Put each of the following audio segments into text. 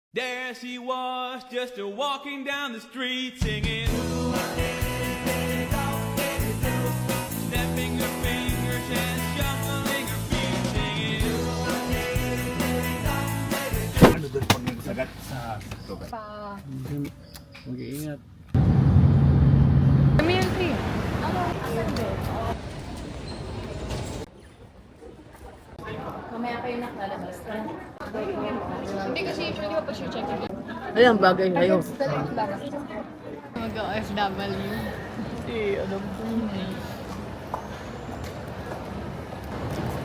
There she was, just a walking down the street singing. Snapping her fingers and shuffling her feet singing. Ano doon pag nagsagat sa tugat? Mag-iingat. Kami yung tree. Mamaya kayo nakalabas. Hindi kasi usually ako siya checking. Ayan, bagay kayo. Mag-OFW. Alam ko yun eh.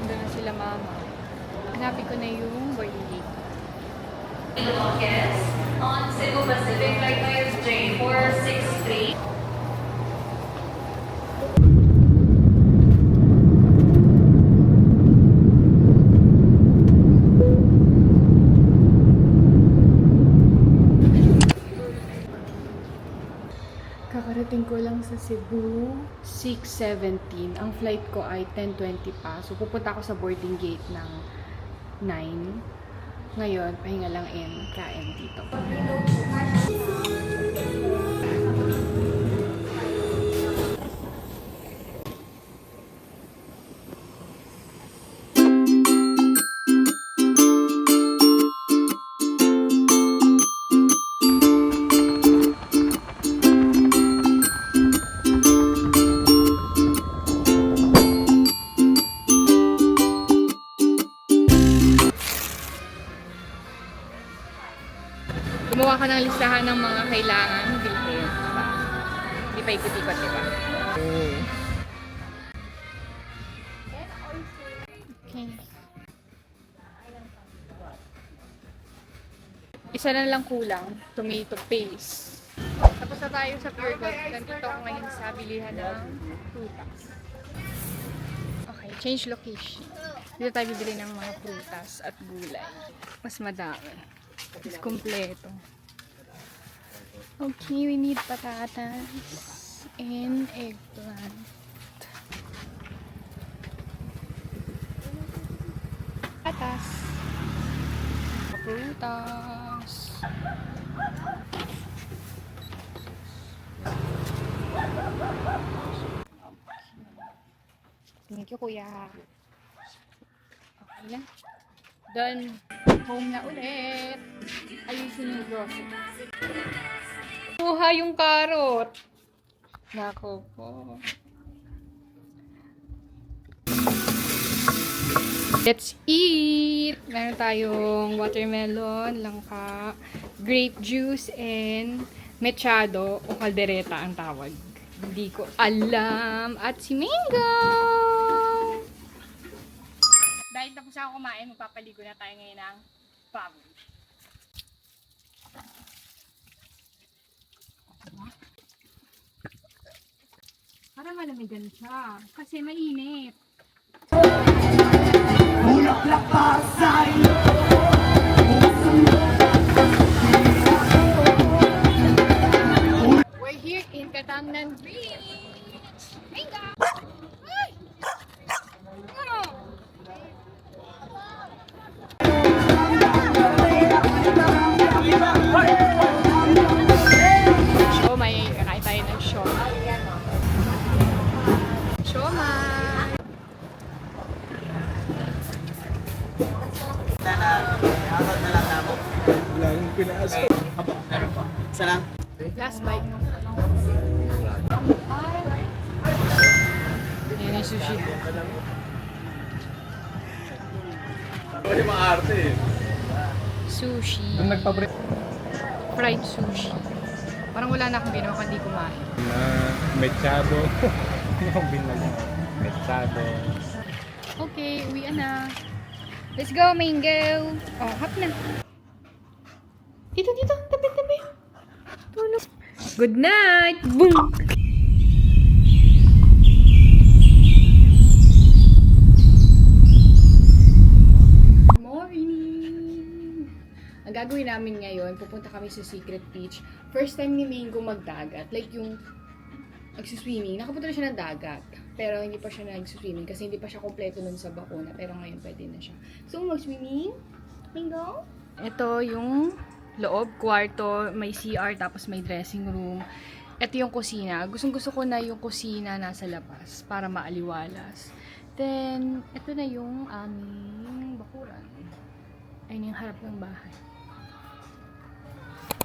Doon na sila mama. Hanapin ko na yung boarding gate. Longest on Cebu Pacific Flight Miles J463. Kakarating ko lang sa Cebu, 6:17. Ang flight ko ay 10:20 pa. So, pupunta ako sa boarding gate ng 9. Ngayon, pahinga lang and kain dito. Gumawa ka ng listahan ng mga kailangan bilhin. Diba? Hindi pa ikot-ikot, diba? Okay. Isa na lang kulang, tomato paste. Tapos na tayo sa Pure Gold. Nandito ako ngayon sa bilihan ng prutas. Okay, change location. Dito tayo bibili ng mga prutas at gulay. Mas madami. Mas kompleto. Okay, we need patatas and eggplant. Patatas. Prutas. Thank you, kuya. Okay na. Done. Home na ulit. Ayusin yung grocery. Kuha yung carrot. Nako po. Let's eat! Meron tayong watermelon, langka, grape juice, and mechado o caldereta ang tawag. Hindi ko alam. At si Mango! Dahil tapos ako kumain, magpapaligo na tayo ngayon ng baboy. Parang malamigan siya. Kasi mainit. We're here in Katamnan Beach. Mango! Ay! Ano? Siomay, kakain tayo ng siomay. Siomay! Wala yung pinaas ko. Meron pa. Isa lang? Last bite. Yan yung sushi. Hindi maarte eh. Sushi. Nung nagpabre... Fried sushi. Parang wala na akong ginawa kundi kumain. Mechado. Yung binala. Mechado. Okay, uwi na. Let's go, Mango! Oh, hap na. Dito, tabi. Tulog. Good night! Boom! Morning! Ang gagawin namin ngayon, pupunta kami sa Secret Beach. First time ni Mango magdagat. Like yung nagsuswimming. Nakapunta na siya ng dagat. Pero hindi pa siya nag-swimming kasi hindi pa siya kompleto nun sa bakuna. Pero ngayon pwede na siya. So, mag-swimming? Mango? Ito yung loob, kwarto, may CR, tapos may dressing room. Ito yung kusina. Gustong-gusto ko na yung kusina nasa labas para maaliwalas. Then, ito na yung aming bakuran. Ayun yung harap ng bahay.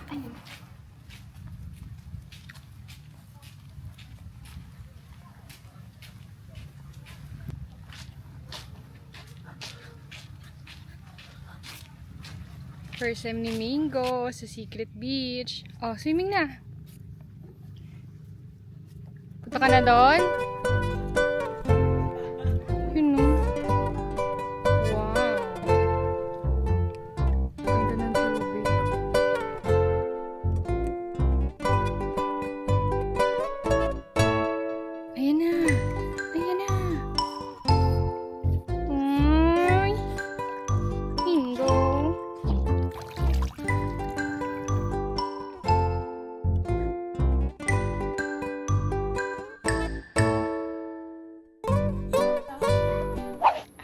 Ayun. First time ni Mingo sa Secret Beach. Oh, swimming na. Punta ka na doon? Yun no. Wow. Ganda ng tubig. Ayan na. Ayan na. Ay. Mingo.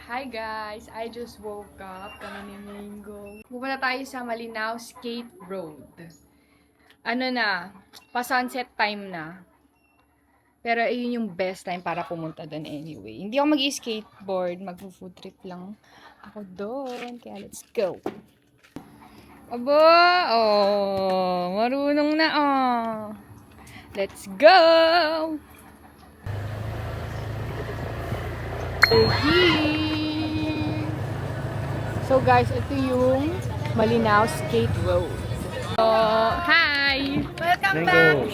Hi guys! I just woke up. Kami ni Mingo. Pupunta tayo sa Malinaw Skate Road. Ano na, pa-sunset time na. Pero ayun yung best time para pumunta doon anyway. Hindi ako mag-skateboard, mag-food trip lang ako doon. Kaya let's go! Aba! Oh! Marunong na oh! Let's go! So guys, ito yung Malinaw Skate Road. Oh, hi! Welcome back!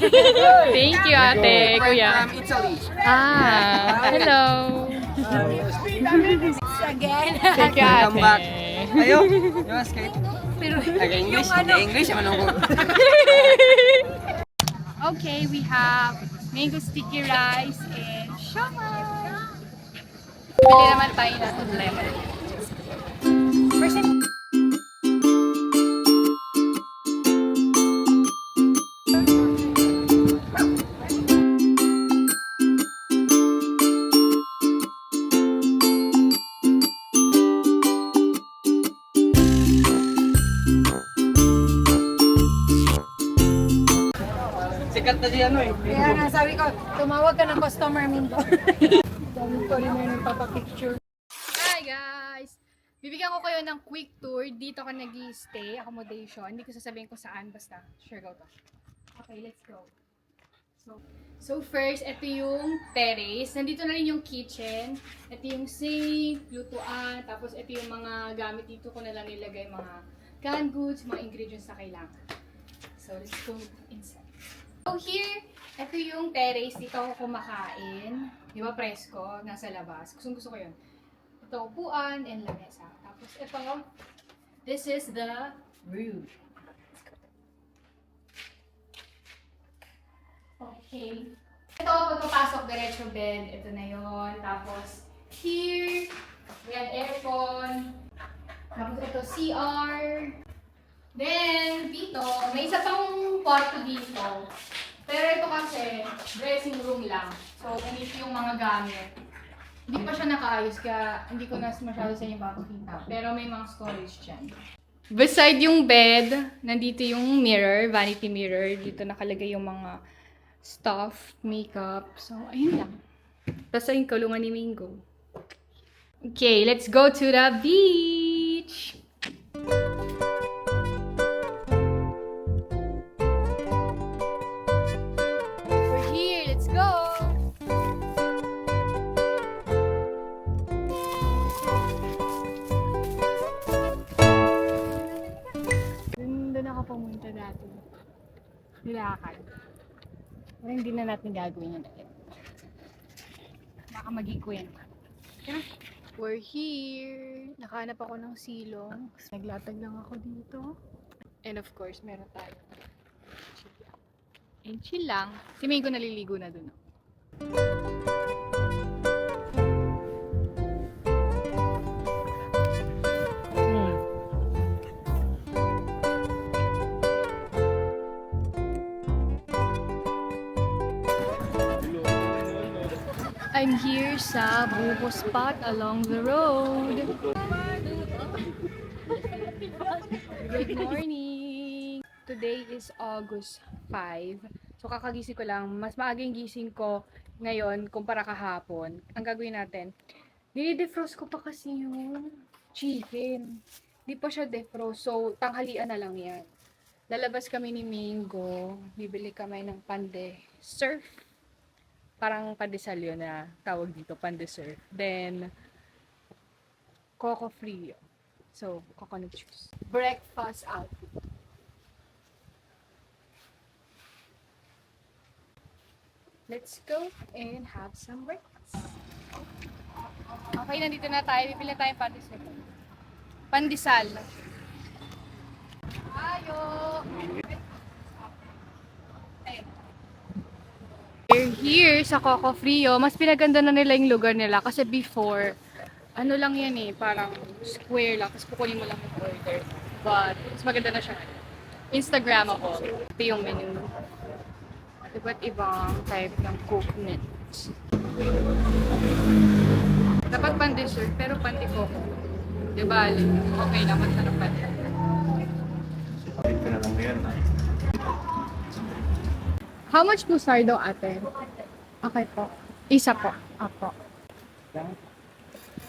Thank you, ate, kuya. From Italy. Hello! Again. Thank you, Welcome ate. back. Ayo, yung skate. Pero English, English naman ako. Okay, we have mango sticky rice and shawma. Bili naman tayo na lemon. First time. Sikat na siya, ano eh. kaya nga sabi ko, tumawag ka ng customer Mingo. Dami ko rin na nagpapapicture. Hi guys! Bibigyan ko kayo ng quick tour. Dito ka nag-stay, accommodation. Hindi ko sasabihin kung saan, basta sure go to. Okay, let's go. So first, ito yung terrace. Nandito na rin yung kitchen. Ito yung sink, lutuan, tapos ito yung mga gamit dito ko na lang nilagay mga canned goods, mga ingredients na kailangan. So let's go inside. So here, ito yung terrace. Dito ako kumakain. Di ba presko? Nasa labas. Gusto ko yun. Ito upuan and lamesa. Tapos ito, this is the room. Okay. Ito, pagpapasok, diretso bed. Ito na yon. Tapos, here, we have aircon. Tapos ito, CR. Then, dito, may isa pang kwarto dito. Pero ito kasi, dressing room lang. So, ganito yung mga gamit. Hindi pa siya nakaayos, kaya hindi ko na masyado sa inyo papakita. Pero may mga storage dyan. Beside yung bed, nandito yung mirror, vanity mirror. Dito nakalagay yung mga stuff, makeup. So, ayun lang. Tapos ayun, kulungan ni Mingo. Okay, let's go to the beach! We're here, let's go! Doon ako pumunta dati. Nilakad. Pero hindi na natin gagawin yun ulit. Baka mag-ikwento. We're here. Nakahanap ako ng silong. Naglatag lang ako dito. And of course, meron tayo. Chill lang. And chill lang. Si Mingo naliligo na dun. I'm here sa Buko Spot along the road. Good morning! today is August 5. So, kakagising ko lang. Mas maaga yung gising ko ngayon kumpara kahapon. Ang gagawin natin, nilidefrost ko pa kasi yung chicken. Di pa siya defrost. So, tanghalian na lang yan. Lalabas kami ni Mingo. Bibili kami ng pande surf. Parang pandesal yun na tawag dito, pande surf. Then, Coco Frio. So, coconut juice. Breakfast out. Let's go and have some breakfast. Okay, nandito na tayo. Bibili na tayong pandesal. Pandesal. Ayo! We're here sa Coco Frio. Mas pinaganda na nila yung lugar nila. Kasi before, ano lang yan eh, parang square lang. Tapos kukunin mo lang yung order. But, mas maganda na siya. Instagrammable. Ito yung menu. Iba't ibang type ng coconuts. Dapat pan-dessert, pero pan-coco. Diba? Okay naman, sarap pa. Ito na lang yan. How much po sardo, ate? Okay po. Isa po. Apo.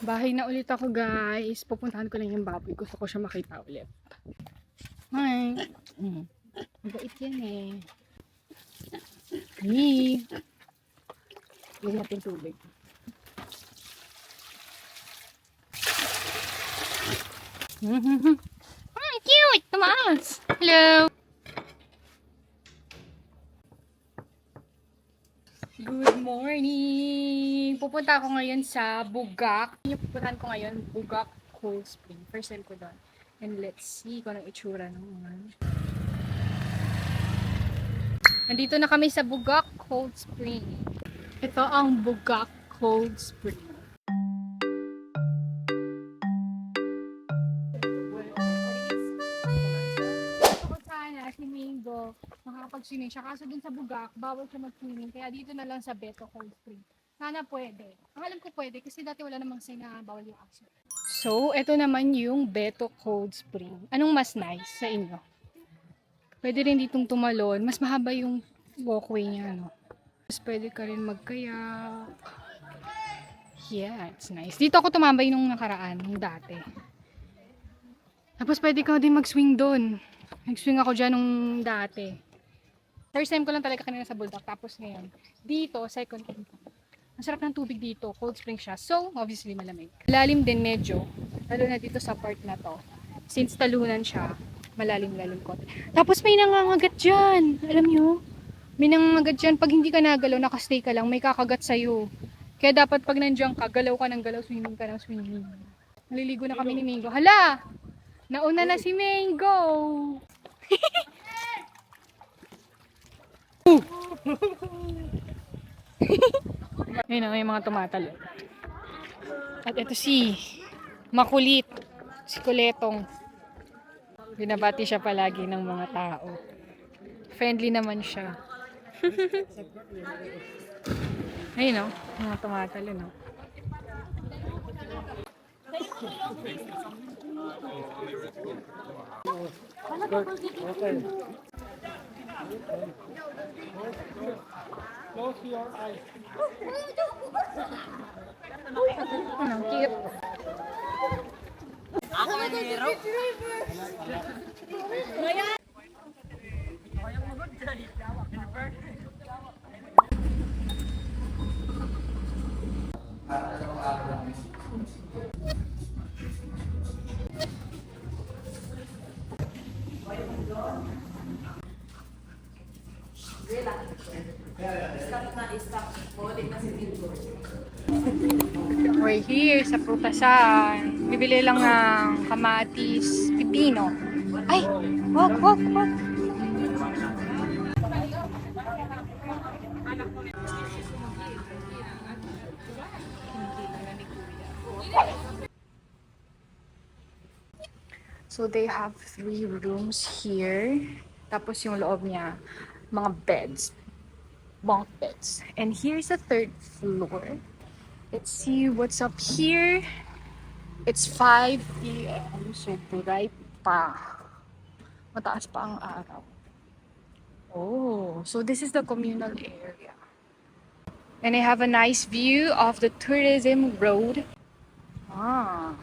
Bahay na ulit ako, guys. Pupuntahan ko lang yung baboy. Gusto ko siya makita ulit. Hi. Mabait yan eh. Hey. Lagyan natin tubig. Cute! Tumaas! Hello! Good morning! Pupunta ako ngayon sa Bugak. Yung pupuntahan ko ngayon, Bugak Cold Spring. First time ko doon. And let's see kung anong itsura naman. Nandito na kami sa Bugak Cold Spring. Ito ang Bugak Cold Spring. Gusto ko sana si Mingo makakapag-swimming siya. Kaso dun sa Bugak, bawal siya mag-swimming. Kaya dito na lang sa Beto Cold Spring. Sana pwede. Ang alam ko pwede kasi dati wala namang sign na bawal yung action. So, ito naman yung Beto Cold Spring. Anong mas nice sa inyo? Pwede rin ditong tumalon. Mas mahaba yung walkway niya, no? Mas pwede ka rin magkayak. Yeah, it's nice. Dito ako tumambay nung nakaraan, nung dati. Tapos pwede ka din mag-swing doon. Nag-swing ako dyan nung dati. First time ko lang talaga kanina sa Bulldog. Tapos ngayon, dito, second time ko. Ang sarap ng tubig dito. Cold spring siya. So, obviously malamig. Malalim din medyo. Lalo na dito sa part na to. Since talunan siya, malalim-lalim ko. Tapos may nangangagat dyan. Alam nyo? May nangangagat dyan. Pag hindi ka nagalaw, nakastay ka lang, may kakagat sa'yo. Kaya dapat pag nandiyan ka, galaw ka ng galaw, swimming ka ng swimming. Naliligo na kami ni Mingo. Hala! Nauna na si Mingo! Ayun na, may mga tumatalo. At ito si Makulit. Si Kuletong. Binabati siya palagi ng mga tao. Friendly naman siya. Ayun o, mga tumatalo, no? Close your eyes. Ang cute. We're here sa prutasan. Bibili lang ng kamatis, pipino. Ay! Wag, wag, wag! So they have 3 rooms here. Tapos yung loob niya, mga beds. Bunk beds. And here's the 3rd floor. Let's see what's up here. It's 5 p.m. So bright pa. Mataas pa ang araw. Oh, so this is the communal area. And I have a nice view of the tourism road. Ah,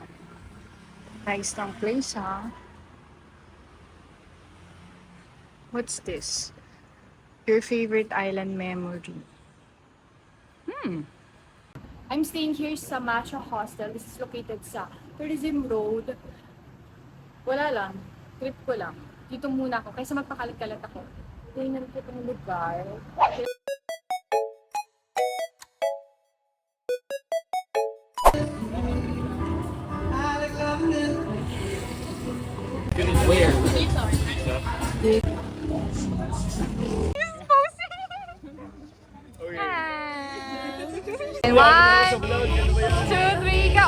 nice ng place, ha? What's this? Your favorite island memory. I'm staying here sa Macha Hostel. This is located sa Tourism Road. Wala lang. Trip ko lang. Dito muna ako. Kaysa magpakalat-kalat ako. Tingnan ko itong lugar. And 1, 2, 3, go!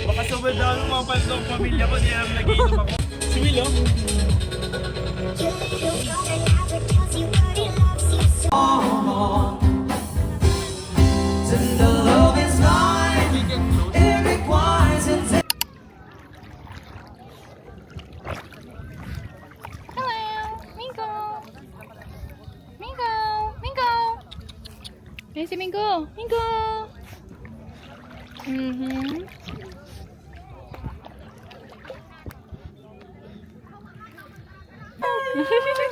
Baka sobrang daw ng mga fans ng pamilya ko, di namin nag-iinom ako. Si Will, oh. Hello! Mingo! Mingo! Mingo! Ayan si Mingo! Mingo!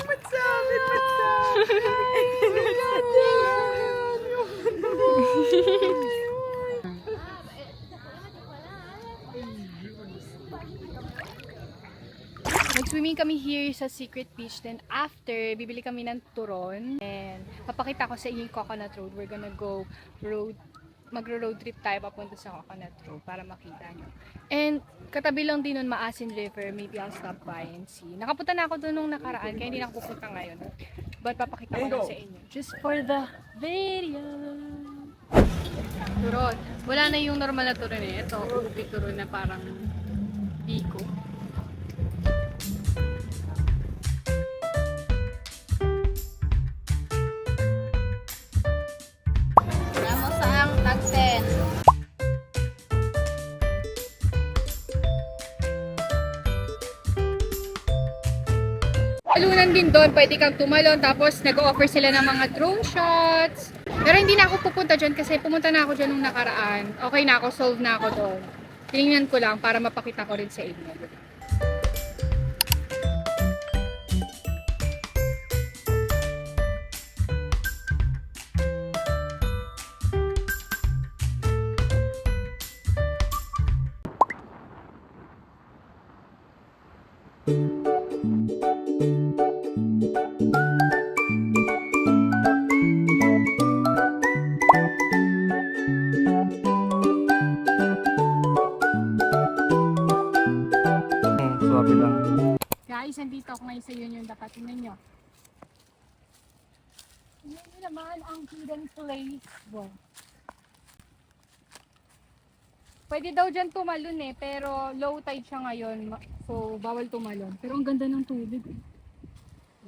What's Mag-swimming kami here sa Secret Beach. Then after, bibili kami ng turon. And papakita ko sa inyo yung Coconut Road. We're gonna go magro-road trip tayo papunta sa Coconut Road para makita nyo. And katabi lang din nun Maasin River. Maybe I'll stop by and see. Nakapunta na ako dun nung nakaraan, kaya hindi na ako pupunta ngayon. But papakita ko lang sa inyo. Just for the video. Turon. Wala na yung normal na turon eh. Ito, ubi turon na parang biko. Talunan din doon, pwede kang tumalon, tapos nag-offer sila ng mga drone shots. Pero hindi na ako pupunta dyan kasi pumunta na ako dyan nung nakaraan. Okay na ako, solve na ako doon. Tinignan ko lang para mapakita ko rin sa inyo. Swabe lang. Guys, nandito ako ngayon sa Union. Dapat tingnan nyo. Tingnan nyo naman ang hidden place. Wow. Pwede daw dyan tumalon eh, pero low tide siya ngayon. So, bawal tumalon. Pero ang ganda ng tubig.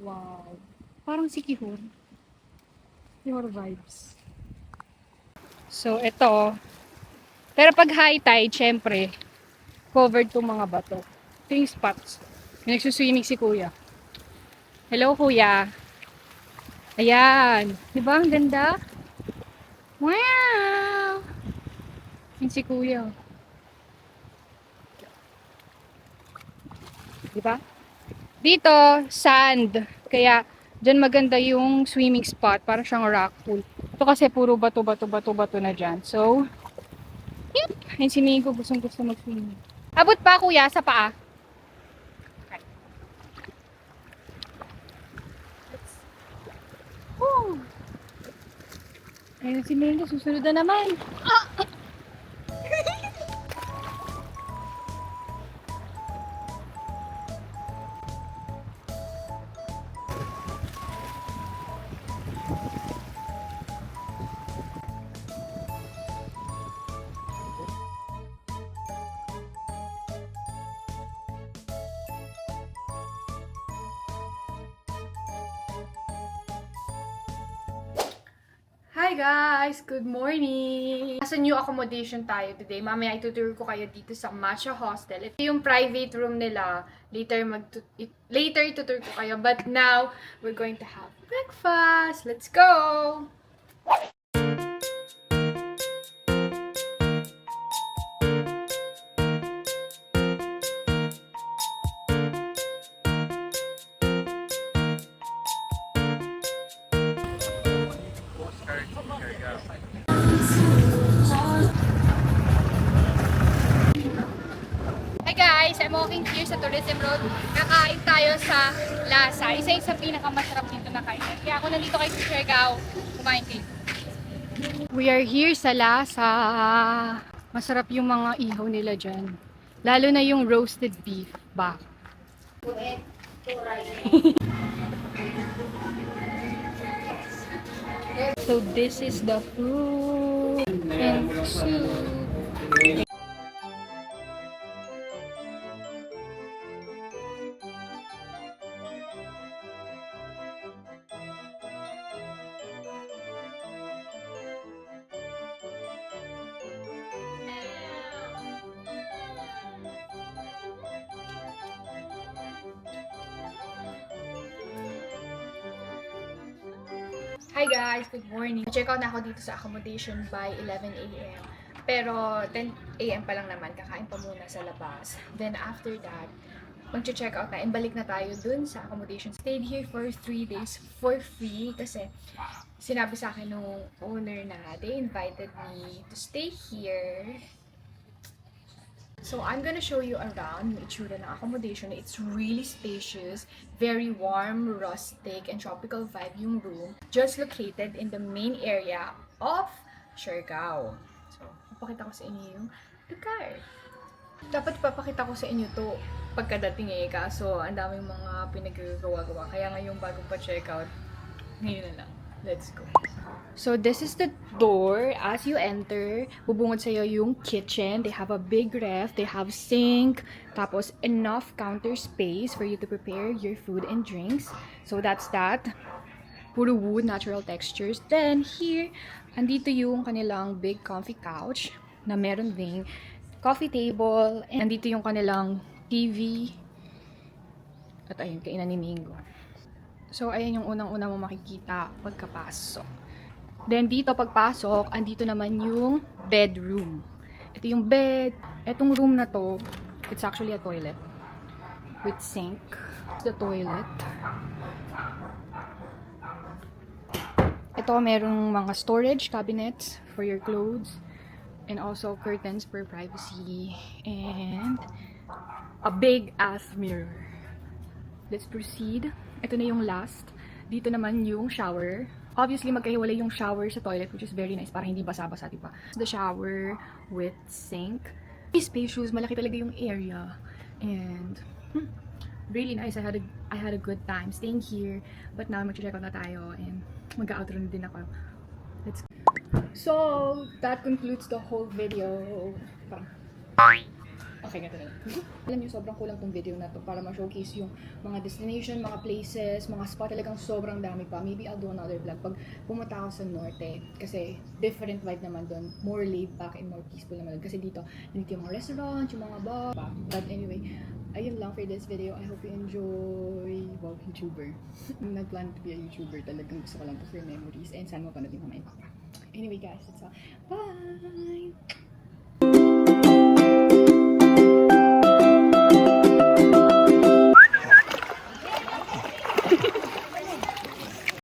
Wow. Parang si Kihor. Kihor vibes. So, ito. Pero pag high tide, syempre, covered tong mga bato. Ito yung spots. May nagsuswimming si Kuya. Hello, Kuya. Ayan. Diba? Ang ganda. Wow! Yun si Kuya. Diba? Dito, sand. Kaya, dyan maganda yung swimming spot. Para siyang rock pool. Ito kasi puro bato na dyan. So, yep. Ayun si Migo. Gusto mag-swimming. Abot pa, Kuya, sa paa. Okay. Woo! Ayun si Migo. Susunod na naman. Hi Hi guys! Good morning! Nasa new accommodation tayo today. Mamaya ituturo ko kayo dito sa Matcha Hostel. Ito yung private room nila. Later ituturo ko kayo. But now, we're going to have breakfast. Let's go! Hi guys! I'm walking here sa Tourism Road. Kakain tayo sa Lasa. Isa yung sa pinakamasarap dito na kainan. Kaya ako nandito kayo sa Siargao. Kumain kayo. We are here sa Lasa. Masarap yung mga ihaw nila dyan. Lalo na yung roasted beef ba. So this is the food and soup. Hi guys! Good morning! Check out na ako dito sa accommodation by 11 a.m. Pero 10 a.m. pa lang naman, kakain pa muna sa labas. Then after that, mag-check out na and balik na tayo dun sa accommodation. Stayed here for 3 days for free kasi sinabi sa akin nung owner na they invited me to stay here. So, I'm gonna show you around yung itsura ng accommodation. It's really spacious, very warm, rustic, and tropical vibe yung room. Just located in the main area of Siargao. So, papakita ko sa inyo yung lugar. Dapat papakita ko sa inyo to pagkadating kaso ang daming mga pinagagawa-gawa. Kaya ngayong bago pa check out, ngayon na lang. Let's go. So this is the door. As you enter, bubungod sa'yo yung kitchen. They have a big ref. They have sink. Tapos enough counter space for you to prepare your food and drinks. So that's that. Puro wood, natural textures. Then here, andito yung kanilang big comfy couch na meron ding coffee table. And andito yung kanilang TV. At ayun, kainan ni Mingo. So, ayan yung unang-una mo makikita pagkapasok. Then, dito pagpasok, andito naman yung bedroom. Ito yung bed. Itong room na to, it's actually a toilet. With sink. It's the toilet. Ito, merong mga storage cabinets for your clothes. And also, curtains for privacy. And a big-ass mirror. Let's proceed. Ito na yung last. Dito naman yung shower. Obviously, magkahiwalay yung shower sa toilet, which is very nice para hindi basa-basa, diba? The shower with sink. Spacious, malaki talaga yung area. And really nice. I had a good time staying here. But now, mag-check out na tayo and mag-outro na din ako. Let's go. So, that concludes the whole video. Okay, ganito na. Alam niyo, sobrang kulang tong video na to para ma-showcase yung mga destination, mga places, mga spot. Talagang sobrang dami pa. Maybe I'll do another vlog pag pumunta ako sa norte. Kasi different vibe naman doon. More laid back and more peaceful naman doon. Kasi dito yung mga restaurants, yung mga bar. But anyway, ayun lang for this video. I hope you enjoy. Wow, YouTuber. Nag-plan to be a YouTuber. Talagang gusto ko lang to for memories. And saan mo pa na din mamaya pa. Anyway guys, that's all. Bye!